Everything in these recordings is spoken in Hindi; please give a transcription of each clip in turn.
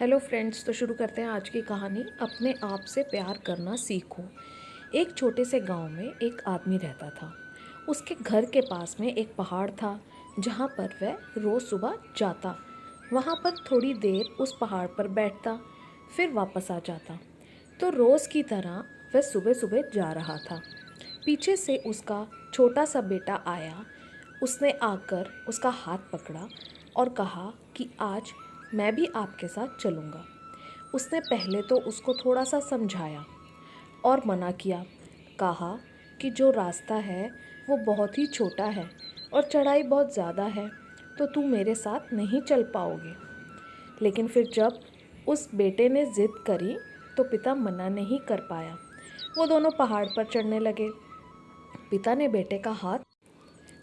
हेलो फ्रेंड्स, तो शुरू करते हैं आज की कहानी। अपने आप से प्यार करना सीखो। एक छोटे से गांव में एक आदमी रहता था। उसके घर के पास में एक पहाड़ था जहां पर वह रोज़ सुबह जाता। वहां पर थोड़ी देर उस पहाड़ पर बैठता, फिर वापस आ जाता। तो रोज़ की तरह वह सुबह सुबह जा रहा था। पीछे से उसका छोटा सा बेटा आया। उसने आकर उसका हाथ पकड़ा और कहा कि आज मैं भी आपके साथ चलूँगा। उसने पहले तो उसको थोड़ा सा समझाया और मना किया। कहा कि जो रास्ता है वो बहुत ही छोटा है और चढ़ाई बहुत ज़्यादा है, तो तू मेरे साथ नहीं चल पाओगे। लेकिन फिर जब उस बेटे ने ज़िद करी तो पिता मना नहीं कर पाया। वो दोनों पहाड़ पर चढ़ने लगे। पिता ने बेटे का हाथ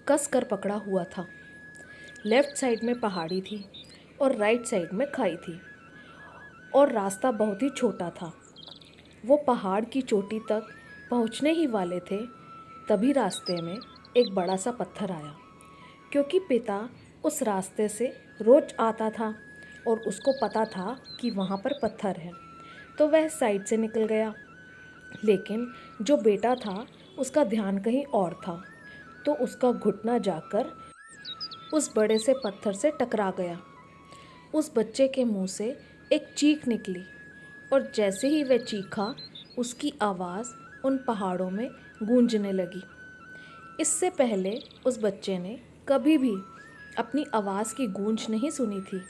कस कर पकड़ा हुआ था। लेफ्ट साइड में पहाड़ी थी और राइट साइड में खाई थी और रास्ता बहुत ही छोटा था। वो पहाड़ की चोटी तक पहुंचने ही वाले थे, तभी रास्ते में एक बड़ा सा पत्थर आया। क्योंकि पिता उस रास्ते से रोज आता था और उसको पता था कि वहाँ पर पत्थर है, तो वह साइड से निकल गया। लेकिन जो बेटा था उसका ध्यान कहीं और था, तो उसका घुटना जाकर उस बड़े से पत्थर से टकरा गया। उस बच्चे के मुंह से एक चीख निकली और जैसे ही वह चीखा, उसकी आवाज़ उन पहाड़ों में गूंजने लगी। इससे पहले उस बच्चे ने कभी भी अपनी आवाज़ की गूंज नहीं सुनी थी,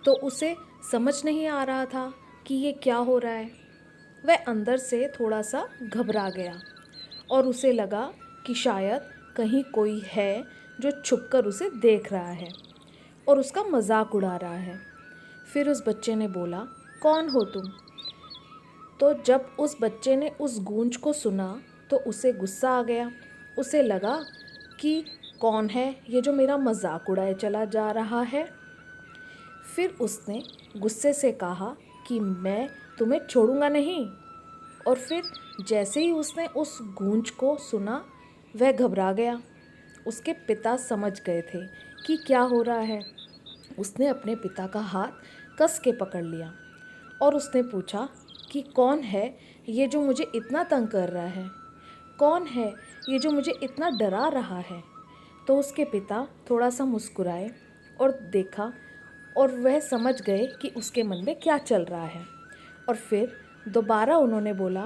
तो उसे समझ नहीं आ रहा था कि ये क्या हो रहा है। वह अंदर से थोड़ा सा घबरा गया और उसे लगा कि शायद कहीं कोई है जो छुपकर उसे देख रहा है और उसका मजाक उड़ा रहा है। फिर उस बच्चे ने बोला, कौन हो तुम? तो जब उस बच्चे ने उस गूंज को सुना तो उसे गुस्सा आ गया। उसे लगा कि कौन है ये जो मेरा मजाक उड़ाए चला जा रहा है। फिर उसने गुस्से से कहा कि मैं तुम्हें छोड़ूंगा नहीं। और फिर जैसे ही उसने उस गूंज को सुना, वह घबरा गया। उसके पिता समझ गए थे कि क्या हो रहा है। उसने अपने पिता का हाथ कस के पकड़ लिया और उसने पूछा कि कौन है ये जो मुझे इतना तंग कर रहा है? कौन है ये जो मुझे इतना डरा रहा है? तो उसके पिता थोड़ा सा मुस्कुराए और देखा और वह समझ गए कि उसके मन में क्या चल रहा है। और फिर दोबारा उन्होंने बोला,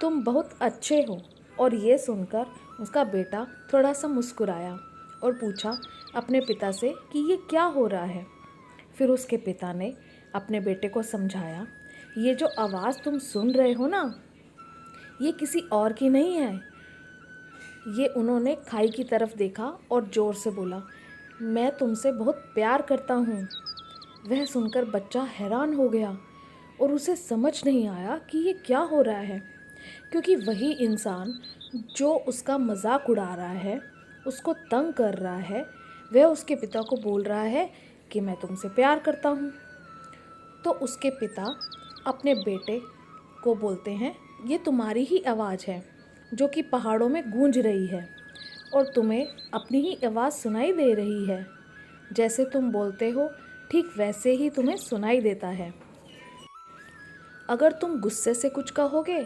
तुम बहुत अच्छे हो। और ये सुनकर उसका बेटा थोड़ा सा मुस्कुराया और पूछा अपने पिता से कि ये क्या हो रहा है। फिर उसके पिता ने अपने बेटे को समझाया, ये जो आवाज़ तुम सुन रहे हो ना, ये किसी और की नहीं है। ये उन्होंने खाई की तरफ देखा और ज़ोर से बोला, मैं तुमसे बहुत प्यार करता हूँ। वह सुनकर बच्चा हैरान हो गया और उसे समझ नहीं आया कि ये क्या हो रहा है, क्योंकि वही इंसान जो उसका मजाक उड़ा रहा है, उसको तंग कर रहा है, वह उसके पिता को बोल रहा है कि मैं तुमसे प्यार करता हूँ। तो उसके पिता अपने बेटे को बोलते हैं, ये तुम्हारी ही आवाज़ है जो कि पहाड़ों में गूंज रही है और तुम्हें अपनी ही आवाज़ सुनाई दे रही है। जैसे तुम बोलते हो ठीक वैसे ही तुम्हें सुनाई देता है। अगर तुम गुस्से से कुछ कहोगे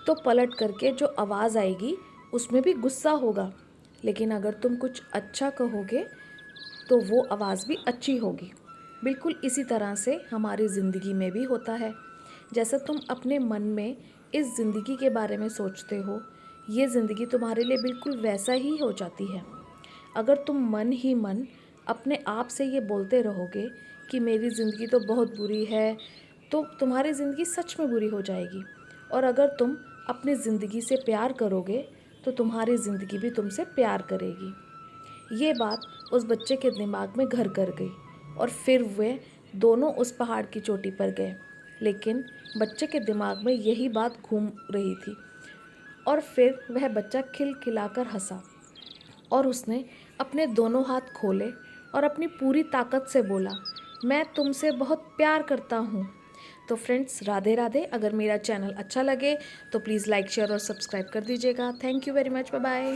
तो पलट करके जो आवाज़ आएगी उसमें भी गुस्सा होगा, लेकिन अगर तुम कुछ अच्छा कहोगे तो वो आवाज़ भी अच्छी होगी। बिल्कुल इसी तरह से हमारी ज़िंदगी में भी होता है। जैसे तुम अपने मन में इस ज़िंदगी के बारे में सोचते हो, ये ज़िंदगी तुम्हारे लिए बिल्कुल वैसा ही हो जाती है। अगर तुम मन ही मन अपने आप से ये बोलते रहोगे कि मेरी ज़िंदगी तो बहुत बुरी है, तो तुम्हारी ज़िंदगी सच में बुरी हो जाएगी। और अगर तुम अपनी ज़िंदगी से प्यार करोगे तो तुम्हारी ज़िंदगी भी तुमसे प्यार करेगी। ये बात उस बच्चे के दिमाग में घर कर गई और फिर वे दोनों उस पहाड़ की चोटी पर गए। लेकिन बच्चे के दिमाग में यही बात घूम रही थी और फिर वह बच्चा खिलखिलाकर हंसा और उसने अपने दोनों हाथ खोले और अपनी पूरी ताकत से बोला, मैं तुमसे बहुत प्यार करता हूँ। तो फ्रेंड्स, राधे राधे। अगर मेरा चैनल अच्छा लगे तो प्लीज़ लाइक, शेयर और सब्सक्राइब कर दीजिएगा। Thank you very much. Bye bye.